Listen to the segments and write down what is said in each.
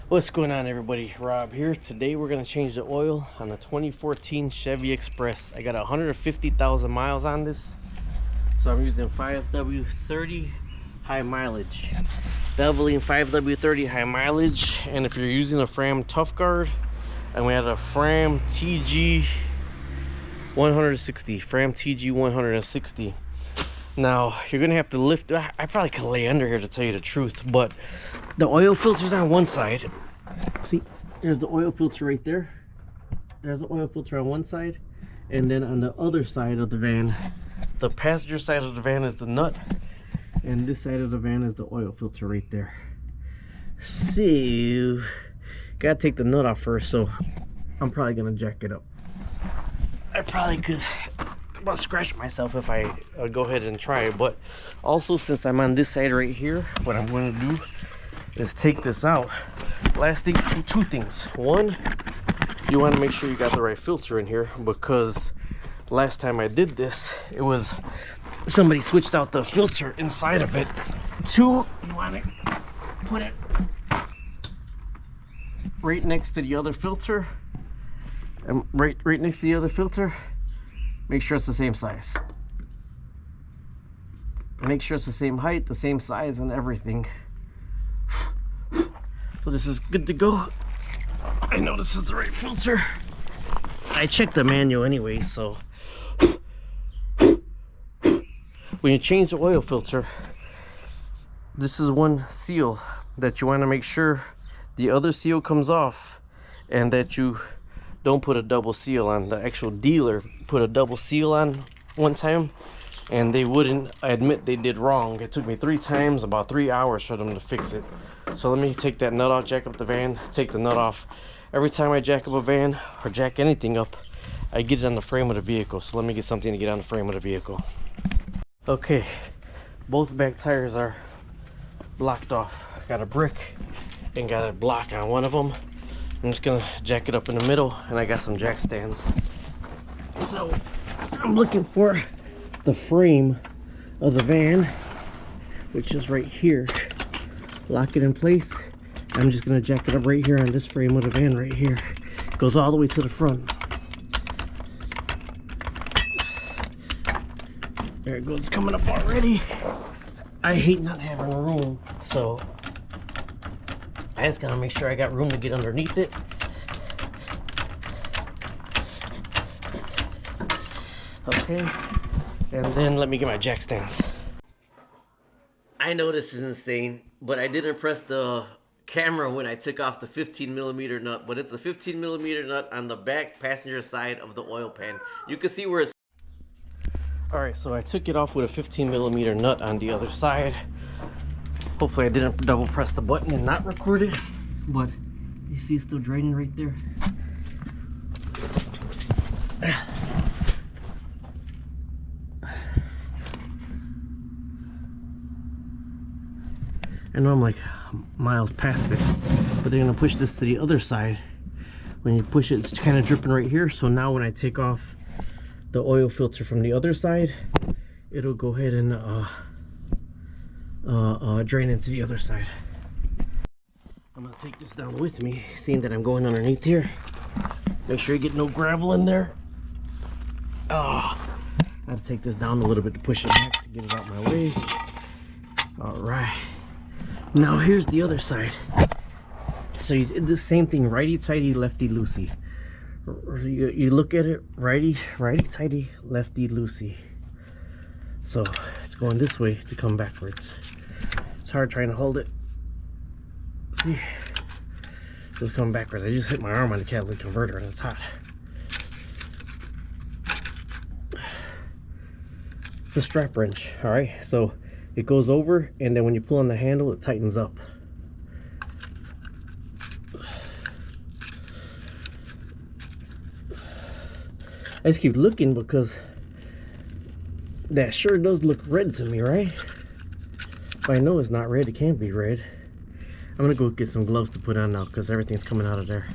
What's going on, everybody? Rob here. Today we're going to change the oil on the 2014 Chevy Express. I got 150,000 miles on this, so I'm using 5W30 high mileage. Valvoline 5W30 high mileage. And if you're using a Fram Tough Guard, and we had a Fram TG 160, Fram TG 160. Now you're gonna have to lift. I probably could lay under here to tell you the truth, but the oil filter's on one side. See, there's the oil filter right there. There's the oil filter on one side, and then on the other side of the van, the passenger side of the van is the nut, and this side of the van is the oil filter right there. So gotta take the nut off first, so I'm probably gonna jack it up. I probably could about scratch myself if I go ahead and try it, but also since I'm on this side right here, what I'm going to do is take this out. Last thing, two things. One, you want to make sure you got the right filter in here, because last time I did this, it was somebody switched out the filter inside of it. Two, you want to put it right next to the other filter, and right next to the other filter. Make sure it's the same size. Make sure it's the same height, the same size, and everything. So this is good to go. I know this is the right filter. I checked the manual anyway, so when you change the oil filter, this is one seal that you want to make sure the other seal comes off, and that you don't put a double seal on. The actual dealer put a double seal on one time, and they wouldn't admit they did wrong. It took me 3 times, about 3 hours for them to fix it. So let me take that nut out, jack up the van, take the nut off. Every time I jack up a van or jack anything up, I get it on the frame of the vehicle. So let me get something to get on the frame of the vehicle. Okay, both back tires are blocked off. Got a brick and got a block on one of them. I'm just gonna jack it up in the middle, and I got some jack stands. So I'm looking for the frame of the van, which is right here. Lock it in place. I'm just gonna jack it up right here on this frame of the van right here. It goes all the way to the front. There it goes, it's coming up already. I hate not having room, so I just gotta make sure I got room to get underneath it. Okay, and then let me get my jack stands. I know this is insane, but I didn't press the camera when I took off the 15mm nut, but it's a 15mm nut on the back passenger side of the oil pan. You can see where it's... Alright, so I took it off with a 15mm nut on the other side. Hopefully I didn't double press the button and not record it, but you see it's still draining right there. I know I'm like miles past it, but they're gonna push this to the other side. When you push it, it's kind of dripping right here. So now when I take off the oil filter from the other side, it'll go ahead and drain into the other side. I'm gonna take this down with me, seeing that I'm going underneath here. Make sure you get no gravel in there. I have to take this down a little bit to push it back to get it out my way. All right, now here's the other side. So you did the same thing, righty tighty, lefty loosey. You look at it, righty tighty, lefty loosey. So it's going this way to come backwards. It's hard trying to hold it. See? It's coming backwards. I just hit my arm on the catalytic converter and it's hot. It's a strap wrench, alright? So it goes over, and then when you pull on the handle, it tightens up. I just keep looking because that sure does look red to me, right? But I know it's not red. It can't be red. I'm gonna go get some gloves to put on now because everything's coming out of there.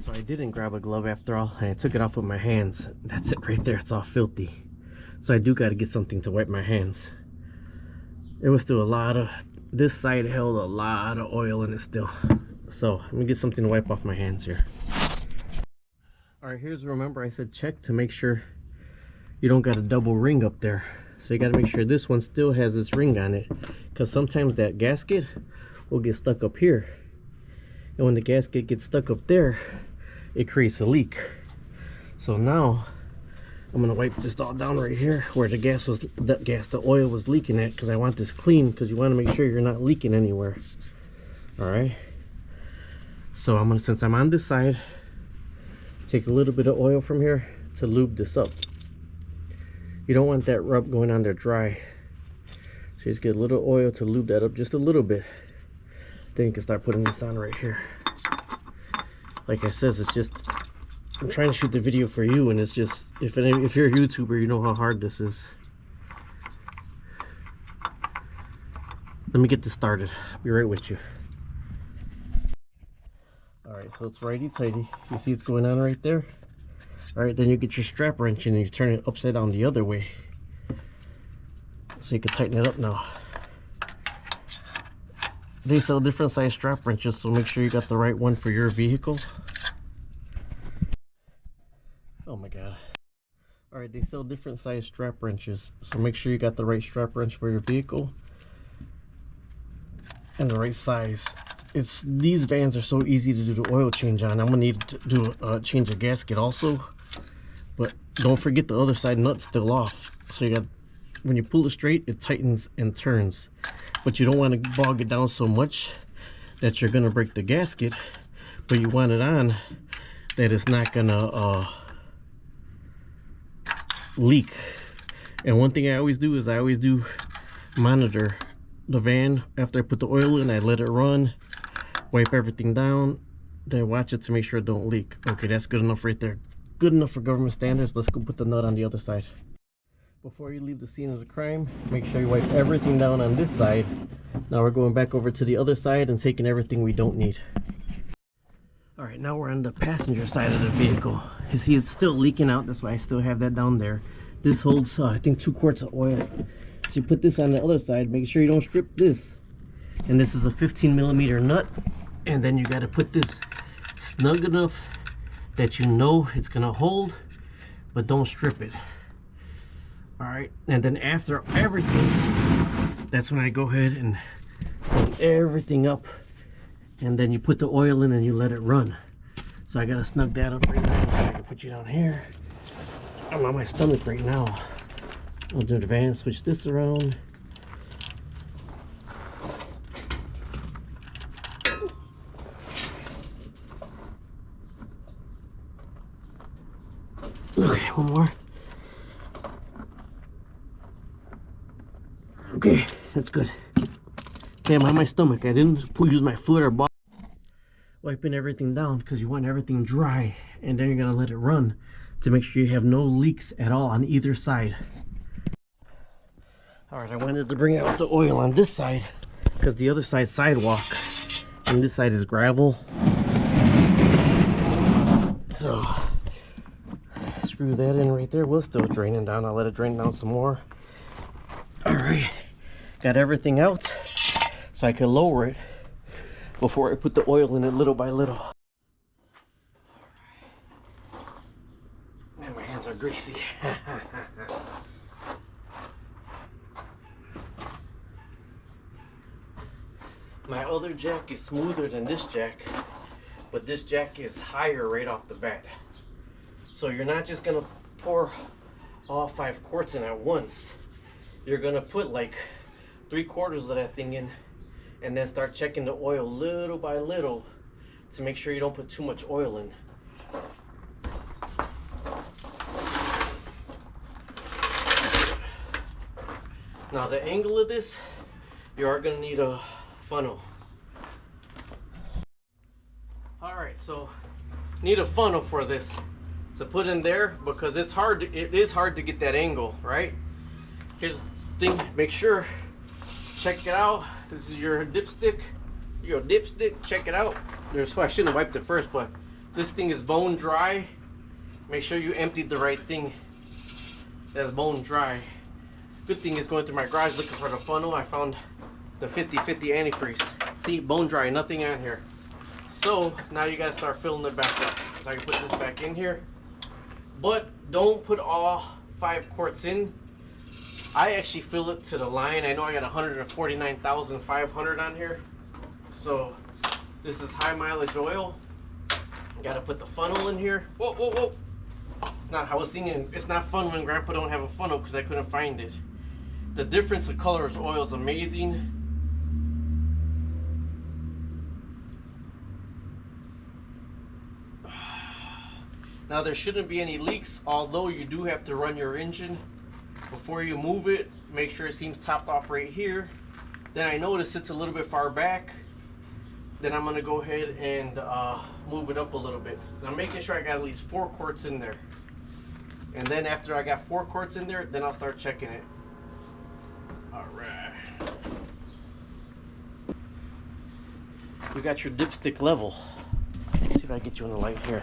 So I didn't grab a glove after all, and I took it off with my hands. That's it right there. It's all filthy. So I do got to get something to wipe my hands. There was still a lot of this side held a lot of oil in it still. So let me get something to wipe off my hands here. All right, here's, remember I said check to make sure you don't got a double ring up there. So you got to make sure this one still has this ring on it, because sometimes that gasket will get stuck up here, and when the gasket gets stuck up there, it creates a leak. So now I'm gonna wipe this all down right here where the oil was leaking at, because I want this clean, because you want to make sure you're not leaking anywhere. All right, so I'm gonna, since I'm on this side, take a little bit of oil from here to lube this up. You don't want that rub going on there dry, so just get a little oil to lube that up just a little bit. Then you can start putting this on right here. Like I said, it's just, I'm trying to shoot the video for you, and it's just, if you're a YouTuber, you know how hard this is. Let me get this started. I'll be right with you. Alright, so it's righty-tighty. You see it's going on right there? Alright, then you get your strap wrench and you turn it upside down the other way, so you can tighten it up now. They sell different size strap wrenches, so make sure you got the right one for your vehicle. Oh my god. Alright, they sell different size strap wrenches, so make sure you got the right strap wrench for your vehicle and the right size. These vans are so easy to do the oil change on. I'm gonna need to do change a gasket also, but don't forget the other side nut's still off. So you got, when you pull it straight, it tightens and turns, but you don't want to bog it down so much that you're gonna break the gasket, but you want it on that it's not gonna leak. And one thing I always do is I always do monitor the van after I put the oil in. I let it run, wipe everything down, then watch it to make sure it don't leak. Okay, that's good enough right there. Good enough for government standards. Let's go put the nut on the other side. Before you leave the scene of the crime, make sure you wipe everything down on this side. Now we're going back over to the other side and taking everything we don't need. All right, now we're on the passenger side of the vehicle. You see it's still leaking out, that's why I still have that down there. This holds I think 2 quarts of oil. So you put this on the other side, make sure you don't strip this. And this is a 15mm nut, and then you got to put this snug enough that you know it's gonna hold, but don't strip it. All right, and then after everything, that's when I go ahead and put everything up, and then you put the oil in and you let it run. So I gotta snug that up right now. I can put you down here. I'm on my stomach right now. I'll do the van, switch this around. Okay, one more. Okay, that's good. Okay, I'm on my stomach. I didn't use my foot or bottom. Wiping everything down because you want everything dry, and then you're gonna let it run to make sure you have no leaks at all on either side. All right, I wanted to bring out the oil on this side because the other side's sidewalk and this side is gravel. So screw that in right there. We're still draining down. I'll let it drain down some more. All right, got everything out so I can lower it before I put the oil in it little by little. All right. Man, my hands are greasy. My other jack is smoother than this jack, but this jack is higher right off the bat. So you're not just gonna pour all 5 quarts in at once. You're gonna put like 3/4 of that thing in, and then start checking the oil little by little to make sure you don't put too much oil in. Now the angle of this, you are gonna need a funnel. All right, so need a funnel for this to put in there because it's hard. It is hard to get that angle right. Here's the thing. Make sure, check it out. This is your dipstick. Your dipstick. Check it out. There's why I shouldn't have wiped it first, but this thing is bone dry. Make sure you emptied the right thing. That's bone dry. Good thing is going through my garage looking for the funnel. I found the 50/50 antifreeze. See, bone dry, nothing on here. So now you gotta start filling it back up. So I can put this back in here, but don't put all 5 quarts in. I actually fill it to the line. I know I got 149,500 on here. So this is high mileage oil. Gotta put the funnel in here. Whoa, whoa, whoa. It's not, I was thinking it's not fun when Grandpa don't have a funnel because I couldn't find it. The difference of colors oil is amazing. Now there shouldn't be any leaks, although you do have to run your engine before you move it. Make sure it seems topped off right here. Then I notice it's a little bit far back. Then I'm gonna go ahead and move it up a little bit. I'm making sure I got at least 4 quarts in there. And then after I got 4 quarts in there, then I'll start checking it. All right. We got your dipstick level. Let's see if I can get you on the light here.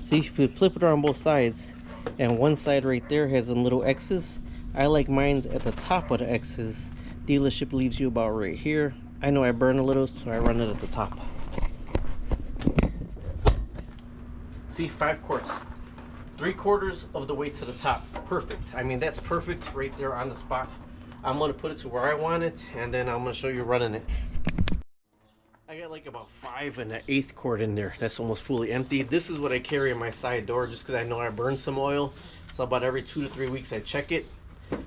See, if you flip it around both sides, and one side right there has them little X's. I like mine's at the top of the X's. Dealership leaves you about right here. I know I burn a little, so I run it at the top. See, 5 quarts. 3/4 of the way to the top. Perfect. I mean, that's perfect right there on the spot. I'm going to put it to where I want it, and then I'm going to show you running it. I got like about 5 1/8 quart in there. That's almost fully empty. This is what I carry in my side door just because I know I burn some oil. So about every 2 to 3 weeks I check it.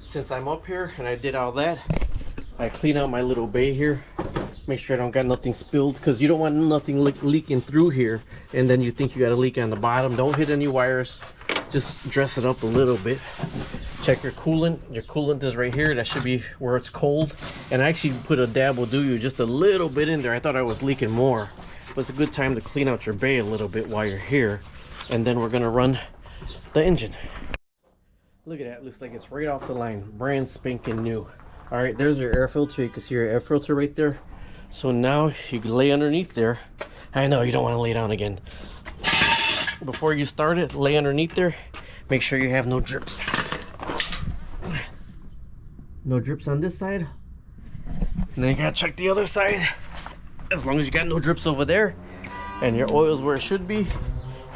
Since I'm up here and I did all that, I clean out my little bay here. Make sure I don't got nothing spilled, because you don't want nothing leaking through here and then you think you got a leak on the bottom. Don't hit any wires. Just dress it up a little bit. Check your coolant. Your coolant is right here. That should be where it's cold. And I actually put a dab will do you just a little bit in there. I thought I was leaking more, but it's a good time to clean out your bay a little bit while you're here. And then we're gonna run the engine. Look at that. Looks like it's right off the line, brand spanking new. All right, there's your air filter. You can see your air filter right there. So now you can lay underneath there. I know you don't want to lay down again. Before you start it, lay underneath there. Make sure you have no drips. No drips on this side. And then you gotta check the other side. As long as you got no drips over there, and your oil's where it should be,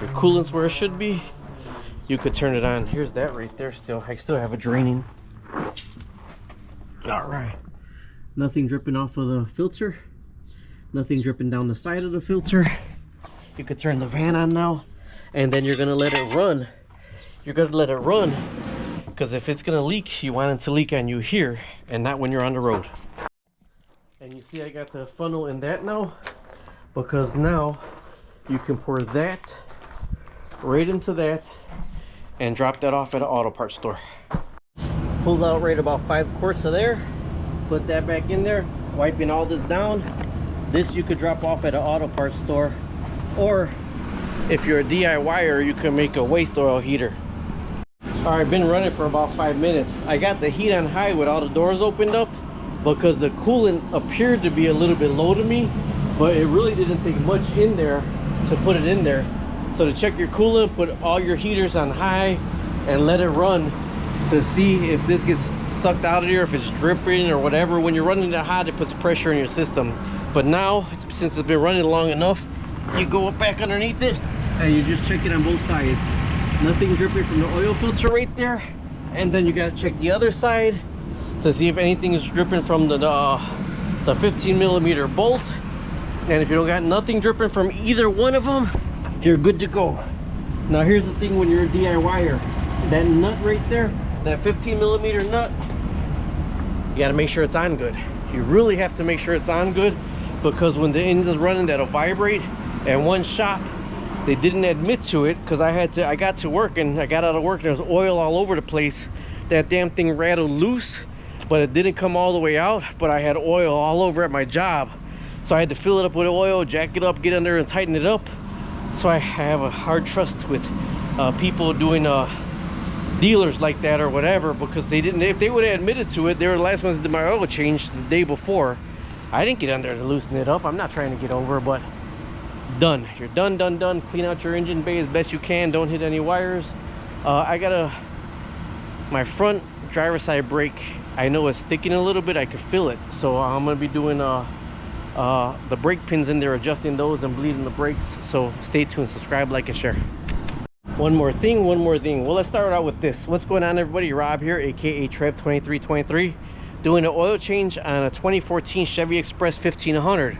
your coolant's where it should be, you could turn it on. Here's that right there still. I still have it draining. All right. Nothing dripping off of the filter. Nothing dripping down the side of the filter. You could turn the fan on now. And then you're gonna let it run. You're gonna let it run, because if it's gonna leak, you want it to leak on you here and not when you're on the road. And you see I got the funnel in that now, because now you can pour that right into that and drop that off at an auto parts store. Pull out right about 5 quarts of there, put that back in there, wiping all this down. This you could drop off at an auto parts store, or if you're a DIYer, you can make a waste oil heater. All right, been running for about 5 minutes. I got the heat on high with all the doors opened up because the coolant appeared to be a little bit low to me, but it really didn't take much in there to put it in there. So to check your coolant, put all your heaters on high and let it run to see if this gets sucked out of here, if it's dripping or whatever. When you're running it hot, it puts pressure in your system. But now, since it's been running long enough, you go up back underneath it and you just check it on both sides. Nothing dripping from the oil filter right there. And then you gotta check the other side to see if anything is dripping from the 15mm bolt. And if you don't got nothing dripping from either one of them, you're good to go. Now here's the thing when you're a DIYer, that nut right there, that 15mm nut, you gotta make sure it's on good. You really have to make sure it's on good, because when the engine's running, that'll vibrate. And one shop, they didn't admit to it, because I got to work and I got out of work and there was oil all over the place. That damn thing rattled loose, but it didn't come all the way out, but I had oil all over at my job. So I had to fill it up with oil, jack it up, get under and tighten it up. So I have a hard trust with people doing dealers like that or whatever, because they didn't, if they would have admitted to it, they were the last ones that did my oil change the day before. I didn't get under to loosen it up. I'm not trying to get over, but done. You're done. Clean out your engine bay as best you can. Don't hit any wires. I got my front driver's side brake I know it's sticking a little bit. I can feel it. So I'm gonna be doing the brake pins in there, adjusting those and bleeding the brakes. So stay tuned, subscribe, like, and share. One more thing. Well, let's start out with this. What's going on, everybody? Rob here, aka Trev 2323, doing an oil change on a 2014 Chevy Express 1500.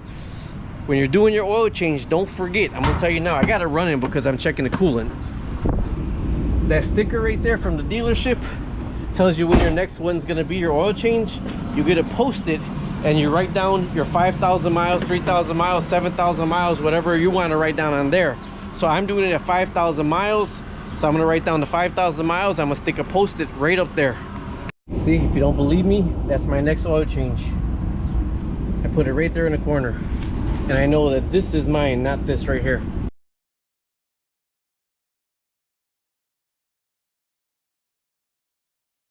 When you're doing your oil change, don't forget, I'm gonna tell you now, I got it running because I'm checking the coolant. That sticker right there from the dealership tells you when your next one's gonna be your oil change. You get it posted and you write down your 5,000 miles, 3,000 miles, 7,000 miles, whatever you want to write down on there. So I'm doing it at 5,000 miles. So I'm gonna write down the 5,000 miles. I'm gonna stick a post-it right up there. See, if you don't believe me, that's my next oil change. I put it right there in the corner. And I know that this is mine, not this right here.